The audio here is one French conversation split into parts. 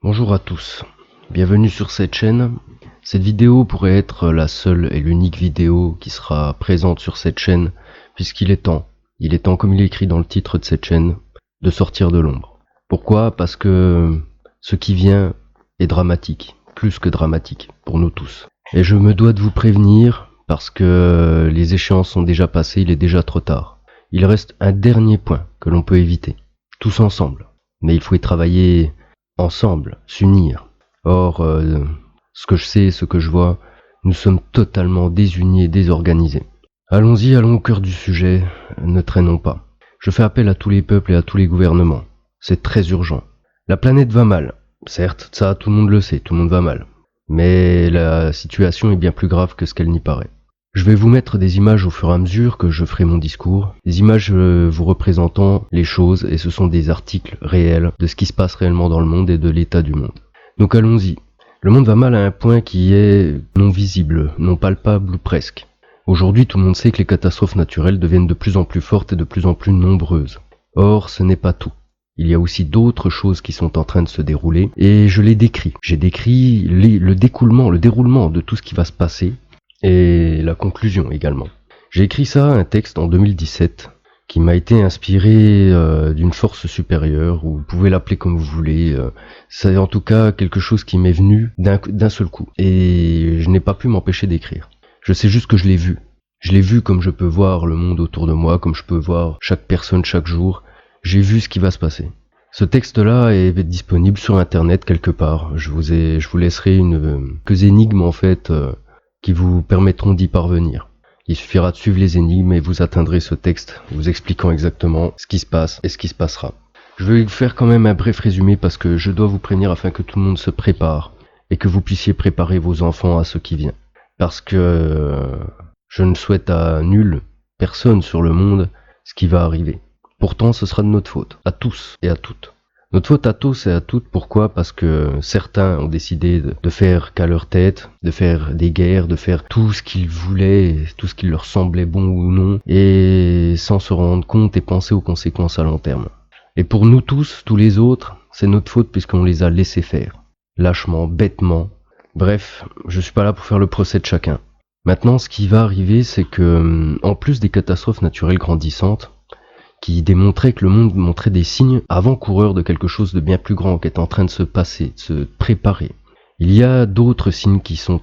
Bonjour à tous, bienvenue sur cette chaîne. Cette vidéo pourrait être la seule et l'unique vidéo qui sera présente sur cette chaîne, puisqu'il est temps, comme il est écrit dans le titre de cette chaîne, de sortir de l'ombre. Pourquoi ? Parce que ce qui vient est dramatique, plus que dramatique, pour nous tous. Et je me dois de vous prévenir, parce que les échéances sont déjà passées, il est déjà trop tard. Il reste un dernier point que l'on peut éviter, tous ensemble, mais il faut y travailler ensemble, s'unir. Or, ce que je sais, ce que je vois, nous sommes totalement désunis et désorganisés. Allons-y, allons au cœur du sujet, ne traînons pas. Je fais appel à tous les peuples et à tous les gouvernements. C'est très urgent. La planète va mal. Certes, ça tout le monde le sait, tout le monde va mal. Mais la situation est bien plus grave que ce qu'elle n'y paraît. Je vais vous mettre des images au fur et à mesure que je ferai mon discours, des images vous représentant les choses, et ce sont des articles réels de ce qui se passe réellement dans le monde et de l'état du monde. Donc allons-y. Le monde va mal à un point qui est non visible, non palpable ou presque. Aujourd'hui, tout le monde sait que les catastrophes naturelles deviennent de plus en plus fortes et de plus en plus nombreuses. Or, ce n'est pas tout. Il y a aussi d'autres choses qui sont en train de se dérouler, et je les décris. J'ai décrit le déroulement de tout ce qui va se passer, et la conclusion également. J'ai écrit ça, un texte en 2017, qui m'a été inspiré d'une force supérieure, ou vous pouvez l'appeler comme vous voulez. C'est en tout cas quelque chose qui m'est venu d'un seul coup, et je n'ai pas pu m'empêcher d'écrire. Je sais juste que je l'ai vu. Je l'ai vu comme je peux voir le monde autour de moi, comme je peux voir chaque personne chaque jour. J'ai vu ce qui va se passer. Ce texte-là est disponible sur internet quelque part. Je vous laisserai quelques énigmes en fait, qui vous permettront d'y parvenir. Il suffira de suivre les énigmes et vous atteindrez ce texte vous expliquant exactement ce qui se passe et ce qui se passera. Je vais vous faire quand même un bref résumé parce que je dois vous prévenir afin que tout le monde se prépare et que vous puissiez préparer vos enfants à ce qui vient. Parce que je ne souhaite à personne sur le monde, ce qui va arriver. Pourtant, ce sera de notre faute, à tous et à toutes. Notre faute à tous et à toutes, pourquoi ? Parce que certains ont décidé de faire qu'à leur tête, de faire des guerres, de faire tout ce qu'ils voulaient, tout ce qui leur semblait bon ou non, et sans se rendre compte et penser aux conséquences à long terme. Et pour nous tous les autres, c'est notre faute puisqu'on les a laissés faire. Lâchement, bêtement. Bref, je suis pas là pour faire le procès de chacun. Maintenant, ce qui va arriver, c'est que, en plus des catastrophes naturelles grandissantes, qui démontrait que le monde montrait des signes avant-coureurs de quelque chose de bien plus grand qui est en train de se passer, de se préparer. Il y a d'autres signes qui sont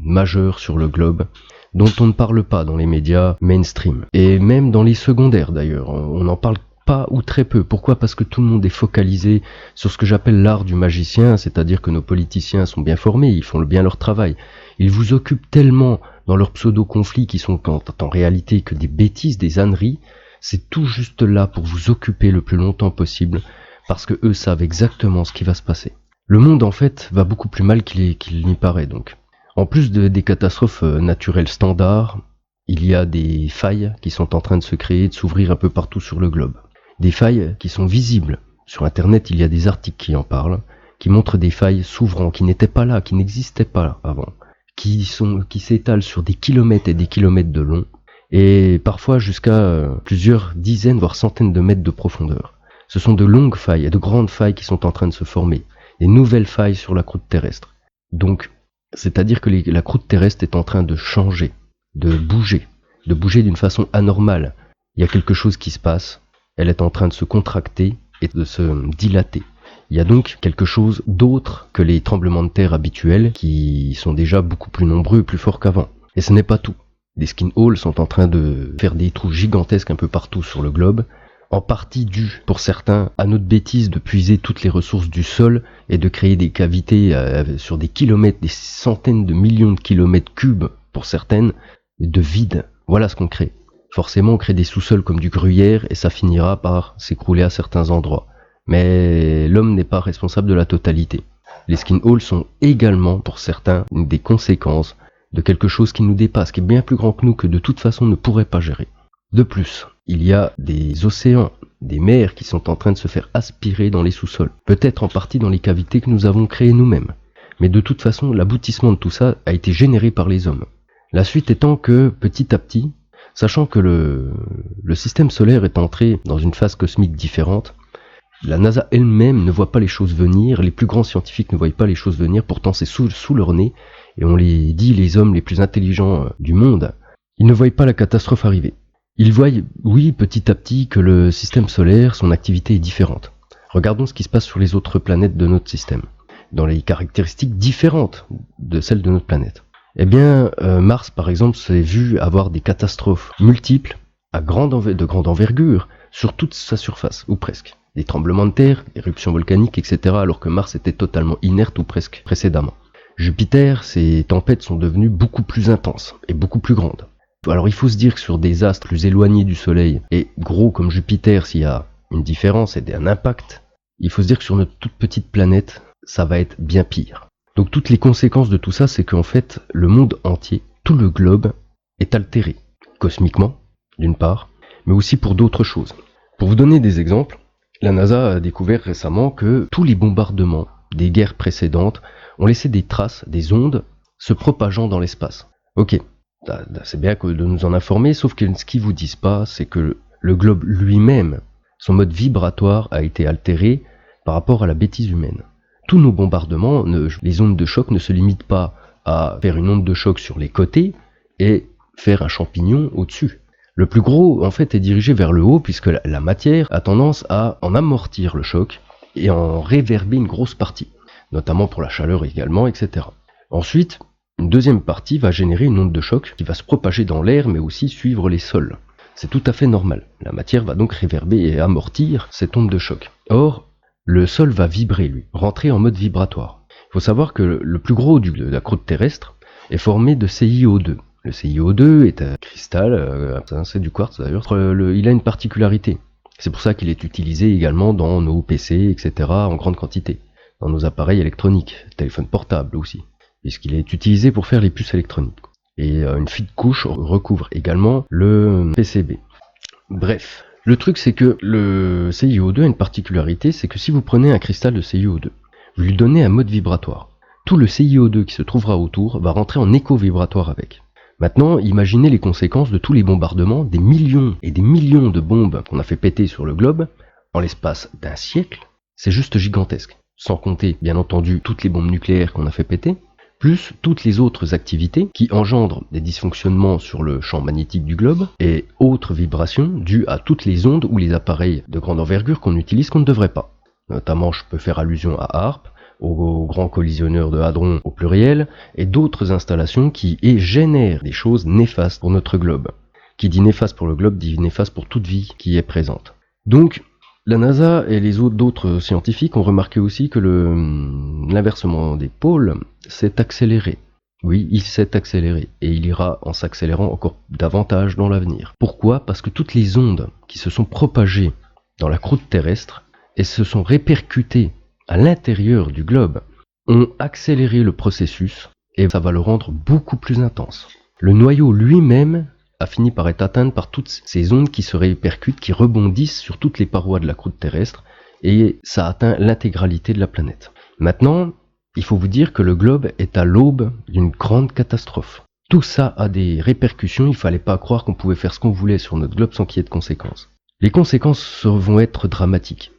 majeurs sur le globe, dont on ne parle pas dans les médias mainstream, et même dans les secondaires d'ailleurs, on n'en parle pas ou très peu. Pourquoi ? Parce que tout le monde est focalisé sur ce que j'appelle l'art du magicien, c'est-à-dire que nos politiciens sont bien formés, ils font bien leur travail. Ils vous occupent tellement dans leurs pseudo-conflits qui sont en réalité que des bêtises, des âneries. C'est tout juste là pour vous occuper le plus longtemps possible, parce que eux savent exactement ce qui va se passer. Le monde en fait va beaucoup plus mal qu'il n'y paraît donc. En plus des catastrophes naturelles standards, il y a des failles qui sont en train de se créer, de s'ouvrir un peu partout sur le globe. Des failles qui sont visibles. Sur internet, il y a des articles qui en parlent, qui montrent des failles s'ouvrant, qui n'étaient pas là, qui n'existaient pas avant, qui s'étalent sur des kilomètres et des kilomètres de long, et parfois jusqu'à plusieurs dizaines voire centaines de mètres de profondeur. Ce sont de longues failles et de grandes failles qui sont en train de se former, des nouvelles failles sur la croûte terrestre. Donc, c'est-à-dire que la croûte terrestre est en train de changer, de bouger d'une façon anormale. Il y a quelque chose qui se passe, elle est en train de se contracter et de se dilater. Il y a donc quelque chose d'autre que les tremblements de terre habituels qui sont déjà beaucoup plus nombreux et plus forts qu'avant. Et ce n'est pas tout. Des skinholes sont en train de faire des trous gigantesques un peu partout sur le globe, en partie dû, pour certains, à notre bêtise de puiser toutes les ressources du sol et de créer des cavités sur des kilomètres, des centaines de millions de kilomètres cubes, pour certaines, de vide. Voilà ce qu'on crée. Forcément, on crée des sous-sols comme du gruyère et ça finira par s'écrouler à certains endroits. Mais l'homme n'est pas responsable de la totalité. Les skinholes sont également, pour certains, des conséquences de quelque chose qui nous dépasse, qui est bien plus grand que nous, que de toute façon on ne pourrait pas gérer. De plus, il y a des océans, des mers qui sont en train de se faire aspirer dans les sous-sols, peut-être en partie dans les cavités que nous avons créées nous-mêmes. Mais de toute façon, l'aboutissement de tout ça a été généré par les hommes. La suite étant que, petit à petit, sachant que le système solaire est entré dans une phase cosmique différente, La NASA elle-même ne voit pas les choses venir, les plus grands scientifiques ne voient pas les choses venir, pourtant c'est sous leur nez, et on les dit les hommes les plus intelligents du monde, ils ne voient pas la catastrophe arriver. Ils voient, oui, petit à petit, que le système solaire, son activité est différente. Regardons ce qui se passe sur les autres planètes de notre système, dans les caractéristiques différentes de celles de notre planète. Eh bien, Mars, par exemple, s'est vu avoir des catastrophes multiples, de grande envergure, sur toute sa surface, ou presque. Des tremblements de terre, éruptions volcaniques, etc., alors que Mars était totalement inerte ou presque précédemment. Jupiter, ses tempêtes sont devenues beaucoup plus intenses et beaucoup plus grandes. Alors il faut se dire que sur des astres plus éloignés du Soleil, et gros comme Jupiter, s'il y a une différence et un impact, il faut se dire que sur notre toute petite planète, ça va être bien pire. Donc toutes les conséquences de tout ça, c'est qu'en fait, le monde entier, tout le globe, est altéré, cosmiquement, d'une part, mais aussi pour d'autres choses. Pour vous donner des exemples, la NASA a découvert récemment que tous les bombardements des guerres précédentes ont laissé des traces, des ondes, se propageant dans l'espace. Ok, c'est bien de nous en informer, sauf que ce qu'ils vous disent pas, c'est que le globe lui-même, son mode vibratoire a été altéré par rapport à la bêtise humaine. Tous nos bombardements, les ondes de choc ne se limitent pas à faire une onde de choc sur les côtés et faire un champignon au-dessus. Le plus gros, en fait, est dirigé vers le haut puisque la matière a tendance à en amortir le choc et en réverber une grosse partie, notamment pour la chaleur également, etc. Ensuite, une deuxième partie va générer une onde de choc qui va se propager dans l'air mais aussi suivre les sols. C'est tout à fait normal. La matière va donc réverber et amortir cette onde de choc. Or, le sol va vibrer, lui, rentrer en mode vibratoire. Il faut savoir que le plus gros de la croûte terrestre est formé de CiO2. Le CiO2 est un cristal, c'est du quartz d'ailleurs, il a une particularité. C'est pour ça qu'il est utilisé également dans nos PC, etc. en grande quantité. Dans nos appareils électroniques, téléphones portables aussi. Puisqu'il est utilisé pour faire les puces électroniques. Et une fine couche recouvre également le PCB. Bref, le truc c'est que le CiO2 a une particularité, c'est que si vous prenez un cristal de CiO2, vous lui donnez un mode vibratoire. Tout le CiO2 qui se trouvera autour va rentrer en écho vibratoire avec. Maintenant, imaginez les conséquences de tous les bombardements, des millions et des millions de bombes qu'on a fait péter sur le globe, en l'espace d'un siècle, c'est juste gigantesque. Sans compter, bien entendu, toutes les bombes nucléaires qu'on a fait péter, plus toutes les autres activités qui engendrent des dysfonctionnements sur le champ magnétique du globe et autres vibrations dues à toutes les ondes ou les appareils de grande envergure qu'on utilise qu'on ne devrait pas. Notamment, je peux faire allusion à HAARP, au grand collisionneur de hadrons au pluriel, et d'autres installations qui génèrent des choses néfastes pour notre globe. Qui dit néfaste pour le globe dit néfaste pour toute vie qui est présente. Donc, la NASA et les d'autres scientifiques ont remarqué aussi que l'inversement des pôles s'est accéléré. Oui, il s'est accéléré, et il ira en s'accélérant encore davantage dans l'avenir. Pourquoi ? Parce que toutes les ondes qui se sont propagées dans la croûte terrestre et se sont répercutées à l'intérieur du globe ont accéléré le processus et ça va le rendre beaucoup plus intense. Le noyau lui-même a fini par être atteint par toutes ces ondes qui se répercutent, qui rebondissent sur toutes les parois de la croûte terrestre et ça atteint l'intégralité de la planète. Maintenant, il faut vous dire que le globe est à l'aube d'une grande catastrophe. Tout ça a des répercussions, il ne fallait pas croire qu'on pouvait faire ce qu'on voulait sur notre globe sans qu'il y ait de conséquences. Les conséquences vont être dramatiques.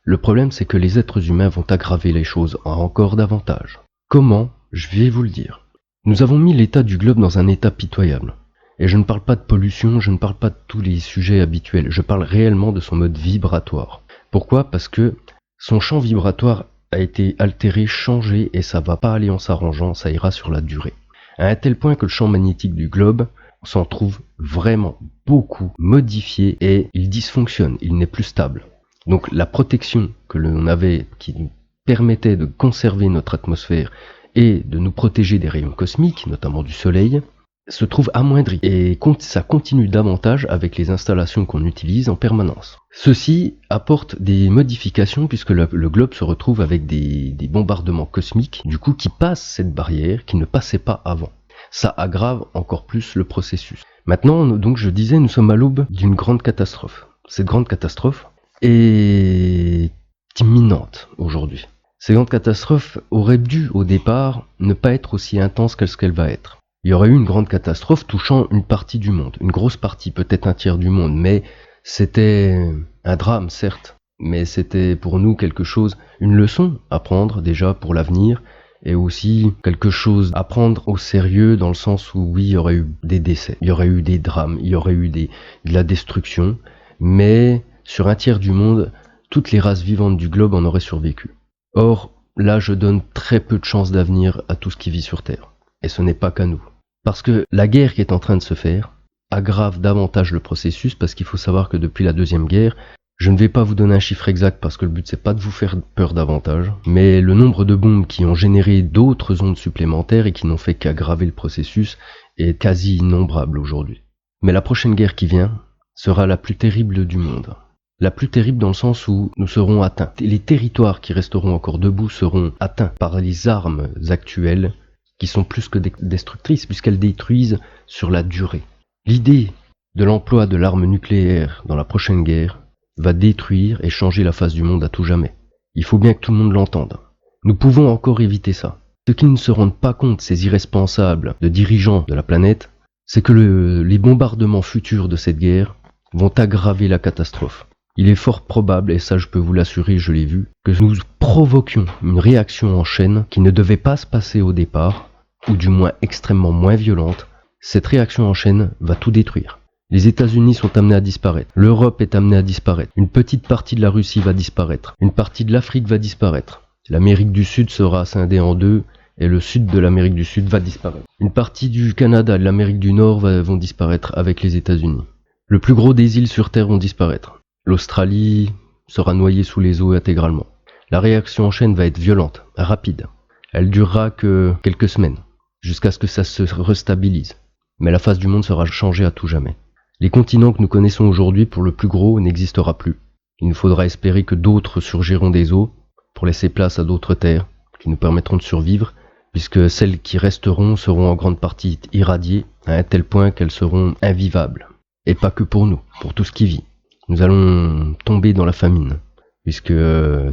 Le problème, c'est que les êtres humains vont aggraver les choses encore davantage. Comment ? Je vais vous le dire. Nous avons mis l'état du globe dans un état pitoyable. Et je ne parle pas de pollution, je ne parle pas de tous les sujets habituels, je parle réellement de son mode vibratoire. Pourquoi ? Parce que son champ vibratoire a été altéré, changé, et ça va pas aller en s'arrangeant, ça ira sur la durée. À un tel point que le champ magnétique du globe s'en trouve vraiment beaucoup modifié et il dysfonctionne, il n'est plus stable. Donc la protection que l'on avait, qui nous permettait de conserver notre atmosphère et de nous protéger des rayons cosmiques, notamment du soleil, se trouve amoindrie. Et ça continue davantage avec les installations qu'on utilise en permanence. Ceci apporte des modifications puisque le globe se retrouve avec des bombardements cosmiques, du coup qui passent cette barrière qui ne passait pas avant. Ça aggrave encore plus le processus. Maintenant, donc je disais, nous sommes à l'aube d'une grande catastrophe. Cette grande catastrophe est imminente aujourd'hui. Cette grande catastrophe aurait dû au départ ne pas être aussi intense que ce qu'elle va être. Il y aurait eu une grande catastrophe touchant une partie du monde, une grosse partie, peut-être un tiers du monde, mais c'était un drame certes, mais c'était pour nous quelque chose, une leçon à prendre déjà pour l'avenir, et aussi quelque chose à prendre au sérieux dans le sens où oui, il y aurait eu des décès, il y aurait eu des drames, il y aurait eu de la destruction, mais sur un tiers du monde, toutes les races vivantes du globe en auraient survécu. Or, là, je donne très peu de chances d'avenir à tout ce qui vit sur Terre. Et ce n'est pas qu'à nous. Parce que la guerre qui est en train de se faire aggrave davantage le processus, parce qu'il faut savoir que depuis la Deuxième Guerre, je ne vais pas vous donner un chiffre exact parce que le but c'est pas de vous faire peur davantage, mais le nombre de bombes qui ont généré d'autres ondes supplémentaires et qui n'ont fait qu'aggraver le processus est quasi innombrable aujourd'hui. Mais la prochaine guerre qui vient sera la plus terrible du monde. La plus terrible dans le sens où nous serons atteints. Les territoires qui resteront encore debout seront atteints par les armes actuelles qui sont plus que destructrices puisqu'elles détruisent sur la durée. L'idée de l'emploi de l'arme nucléaire dans la prochaine guerre va détruire et changer la face du monde à tout jamais. Il faut bien que tout le monde l'entende. Nous pouvons encore éviter ça. Ceux qui ne se rendent pas compte, ces irresponsables de dirigeants de la planète, c'est que les bombardements futurs de cette guerre vont aggraver la catastrophe. Il est fort probable, et ça je peux vous l'assurer, je l'ai vu, que nous provoquions une réaction en chaîne qui ne devait pas se passer au départ, ou du moins extrêmement moins violente. Cette réaction en chaîne va tout détruire. Les États-Unis sont amenés à disparaître. L'Europe est amenée à disparaître. Une petite partie de la Russie va disparaître. Une partie de l'Afrique va disparaître. L'Amérique du Sud sera scindée en deux et le sud de l'Amérique du Sud va disparaître. Une partie du Canada et de l'Amérique du Nord vont disparaître avec les États-Unis. Le plus gros des îles sur Terre vont disparaître. L'Australie sera noyée sous les eaux intégralement. La réaction en chaîne va être violente, rapide. Elle durera que quelques semaines, jusqu'à ce que ça se restabilise. Mais la face du monde sera changée à tout jamais. Les continents que nous connaissons aujourd'hui, pour le plus gros, n'existera plus. Il nous faudra espérer que d'autres surgiront des eaux pour laisser place à d'autres terres qui nous permettront de survivre, puisque celles qui resteront seront en grande partie irradiées à un tel point qu'elles seront invivables. Et pas que pour nous, pour tout ce qui vit. Nous allons tomber dans la famine, puisque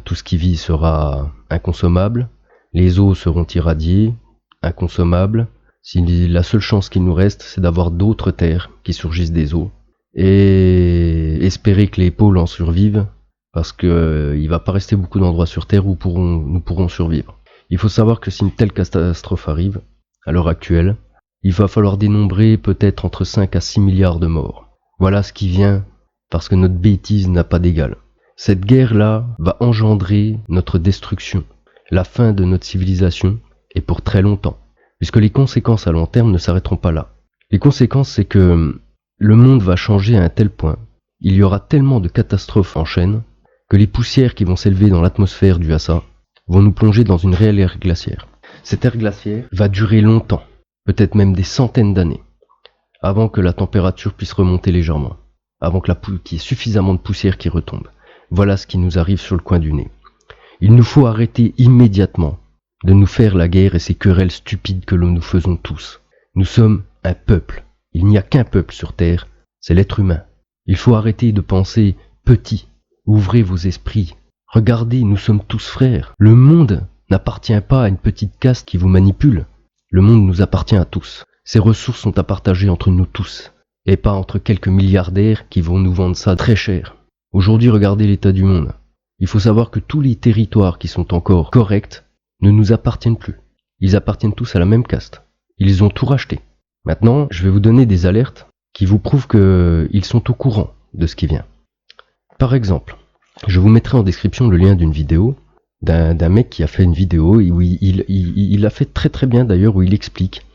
tout ce qui vit sera inconsommable, les eaux seront irradiées, inconsommables. Si la seule chance qu'il nous reste, c'est d'avoir d'autres terres qui surgissent des eaux, et espérer que les pôles en survivent, parce que il va pas rester beaucoup d'endroits sur Terre où nous pourrons survivre. Il faut savoir que si une telle catastrophe arrive, à l'heure actuelle, il va falloir dénombrer peut-être entre 5 à 6 milliards de morts. Voilà ce qui vient, parce que notre bêtise n'a pas d'égal. Cette guerre-là va engendrer notre destruction, la fin de notre civilisation, et pour très longtemps. Puisque les conséquences à long terme ne s'arrêteront pas là. Les conséquences, c'est que le monde va changer à un tel point, il y aura tellement de catastrophes en chaîne, que les poussières qui vont s'élever dans l'atmosphère dues à ça vont nous plonger dans une réelle ère glaciaire. Cette ère glaciaire va durer longtemps, peut-être même des centaines d'années, avant que la température puisse remonter légèrement, avant qu'il y ait suffisamment de poussière qui retombe. Voilà ce qui nous arrive sur le coin du nez. Il nous faut arrêter immédiatement de nous faire la guerre et ces querelles stupides que nous faisons tous. Nous sommes un peuple. Il n'y a qu'un peuple sur Terre, c'est l'être humain. Il faut arrêter de penser petit. Ouvrez vos esprits. Regardez, nous sommes tous frères. Le monde n'appartient pas à une petite caste qui vous manipule. Le monde nous appartient à tous. Ces ressources sont à partager entre nous tous, et pas entre quelques milliardaires qui vont nous vendre ça très cher. Aujourd'hui, regardez l'état du monde. Il faut savoir que tous les territoires qui sont encore corrects ne nous appartiennent plus. Ils appartiennent tous à la même caste. Ils ont tout racheté. Maintenant, je vais vous donner des alertes qui vous prouvent qu'ils sont au courant de ce qui vient. Par exemple, je vous mettrai en description le lien d'une vidéo d'un mec qui a fait une vidéo où il a fait très très bien d'ailleurs, où il explique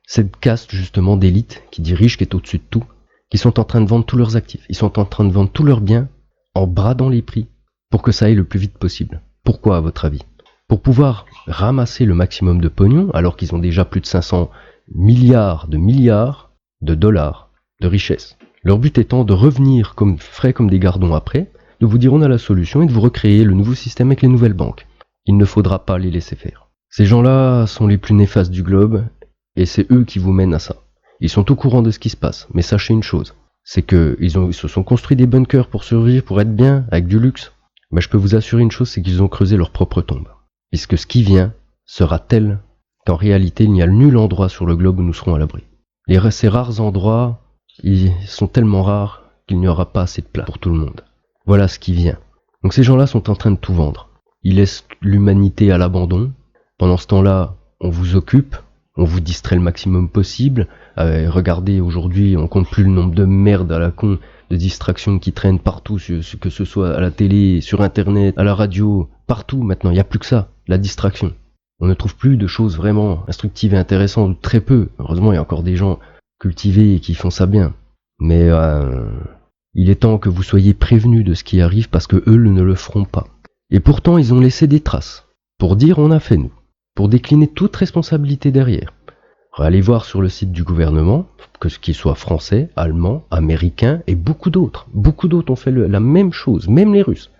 cette caste justement d'élite qui dirige, qui est au-dessus de tout, qui sont en train de vendre tous leurs actifs. Ils sont en train de vendre tous leurs biens en bradant les prix pour que ça aille le plus vite possible. Pourquoi à votre avis ? Pour pouvoir ramasser le maximum de pognon, alors qu'ils ont déjà plus de 500 milliards de dollars de richesse. Leur but étant de revenir frais comme des gardons après, de vous dire on a la solution et de vous recréer le nouveau système avec les nouvelles banques. Il ne faudra pas les laisser faire. Ces gens-là sont les plus néfastes du globe et c'est eux qui vous mènent à ça. Ils sont au courant de ce qui se passe, mais sachez une chose, c'est qu'ils se sont construits des bunkers pour survivre, pour être bien, avec du luxe. Mais je peux vous assurer une chose, c'est qu'ils ont creusé leur propre tombe. Puisque ce qui vient sera tel qu'en réalité il n'y a nul endroit sur le globe où nous serons à l'abri. Ces rares endroits, ils sont tellement rares qu'il n'y aura pas assez de place pour tout le monde. Voilà ce qui vient. Donc ces gens-là sont en train de tout vendre. Ils laissent l'humanité à l'abandon. Pendant ce temps-là, on vous occupe, on vous distrait le maximum possible. Regardez, aujourd'hui, on compte plus le nombre de merdes à la con, de distractions qui traînent partout, que ce soit à la télé, sur Internet, à la radio, partout maintenant. Il n'y a plus que ça, la distraction. On ne trouve plus de choses vraiment instructives et intéressantes, ou très peu. Heureusement, il y a encore des gens cultivés et qui font ça bien. Mais il est temps que vous soyez prévenus de ce qui arrive parce que eux ne le feront pas. Et pourtant, ils ont laissé des traces. Pour dire on a fait nous. Pour décliner toute responsabilité derrière. Allez voir sur le site du gouvernement, que ce qui soit français, allemand, américain et beaucoup d'autres. Beaucoup d'autres ont fait la même chose, même les Russes.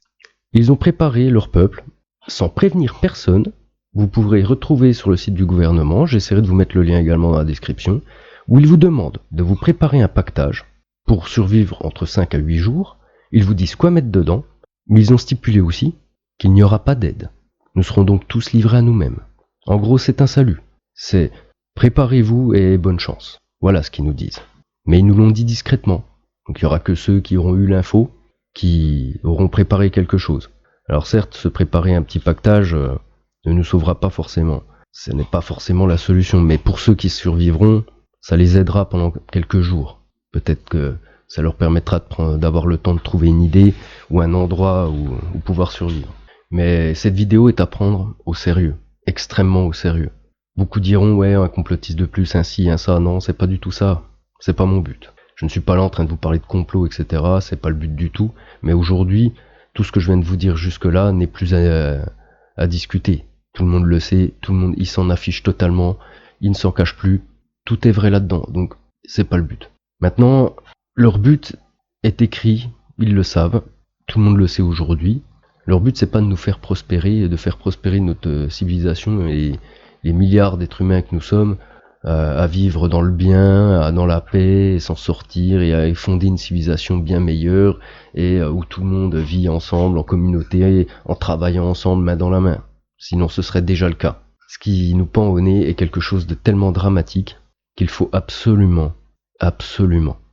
Ils ont préparé leur peuple sans prévenir personne. Vous pourrez retrouver sur le site du gouvernement, j'essaierai de vous mettre le lien également dans la description, où ils vous demandent de vous préparer un pactage pour survivre entre 5 à 8 jours. Ils vous disent quoi mettre dedans, mais ils ont stipulé aussi qu'il n'y aura pas d'aide. Nous serons donc tous livrés à nous-mêmes. En gros, c'est un salut. C'est préparez-vous et bonne chance. Voilà ce qu'ils nous disent. Mais ils nous l'ont dit discrètement. Donc il n'y aura que ceux qui auront eu l'info, qui auront préparé quelque chose. Alors certes, se préparer un petit pactage ne nous sauvera pas forcément. Ce n'est pas forcément la solution, mais pour ceux qui survivront, ça les aidera pendant quelques jours. Peut-être que ça leur permettra d'avoir le temps de trouver une idée ou un endroit où pouvoir survivre. Mais cette vidéo est à prendre au sérieux, extrêmement au sérieux. Beaucoup diront, ouais, un complotiste de plus, un ci, un ça. Non, c'est pas du tout ça. C'est pas mon but. Je ne suis pas là en train de vous parler de complot, etc. C'est pas le but du tout. Mais aujourd'hui, tout ce que je viens de vous dire jusque-là n'est plus à discuter. Tout le monde le sait, tout le monde, il s'en affiche totalement, il ne s'en cache plus. Tout est vrai là-dedans, donc c'est pas le but. Maintenant, leur but est écrit, ils le savent, tout le monde le sait aujourd'hui. Leur but, c'est pas de nous faire prospérer, de faire prospérer notre civilisation et les milliards d'êtres humains que nous sommes, à vivre dans le bien, dans la paix, et s'en sortir et à fonder une civilisation bien meilleure et où tout le monde vit ensemble, en communauté, en travaillant ensemble, main dans la main. Sinon, ce serait déjà le cas. Ce qui nous pend au nez est quelque chose de tellement dramatique qu'il faut absolument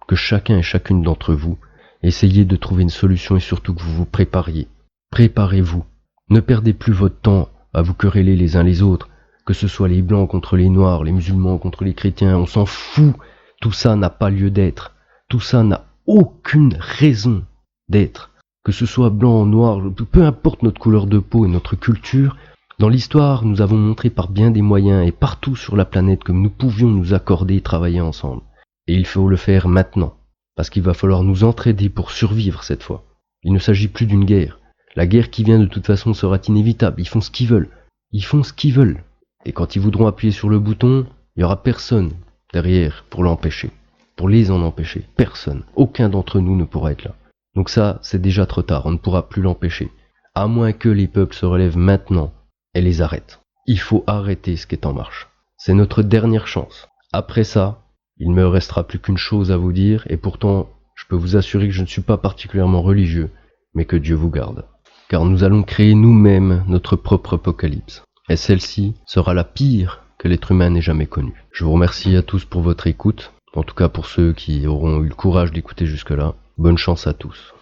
que chacun et chacune d'entre vous essayiez de trouver une solution et surtout que vous vous prépariez. Préparez-vous. Ne perdez plus votre temps à vous quereller les uns les autres, que ce soit les blancs contre les noirs, les musulmans contre les chrétiens, on s'en fout. Tout ça n'a pas lieu d'être. Tout ça n'a aucune raison d'être. Que ce soit blanc, noir, peu importe notre couleur de peau et notre culture, dans l'histoire, nous avons montré par bien des moyens et partout sur la planète que nous pouvions nous accorder et travailler ensemble. Et il faut le faire maintenant, parce qu'il va falloir nous entraider pour survivre cette fois. Il ne s'agit plus d'une guerre. La guerre qui vient de toute façon sera inévitable. Ils font ce qu'ils veulent. Ils font ce qu'ils veulent. Et quand ils voudront appuyer sur le bouton, il n'y aura personne derrière pour l'empêcher. Pour les en empêcher. Personne. Aucun d'entre nous ne pourra être là. Donc ça, c'est déjà trop tard. On ne pourra plus l'empêcher. À moins que les peuples se relèvent maintenant et les arrêtent. Il faut arrêter ce qui est en marche. C'est notre dernière chance. Après ça, il ne me restera plus qu'une chose à vous dire, et pourtant, je peux vous assurer que je ne suis pas particulièrement religieux, mais que Dieu vous garde. Car nous allons créer nous-mêmes notre propre apocalypse. Et celle-ci sera la pire que l'être humain n'ait jamais connue. Je vous remercie à tous pour votre écoute, en tout cas pour ceux qui auront eu le courage d'écouter jusque-là. Bonne chance à tous.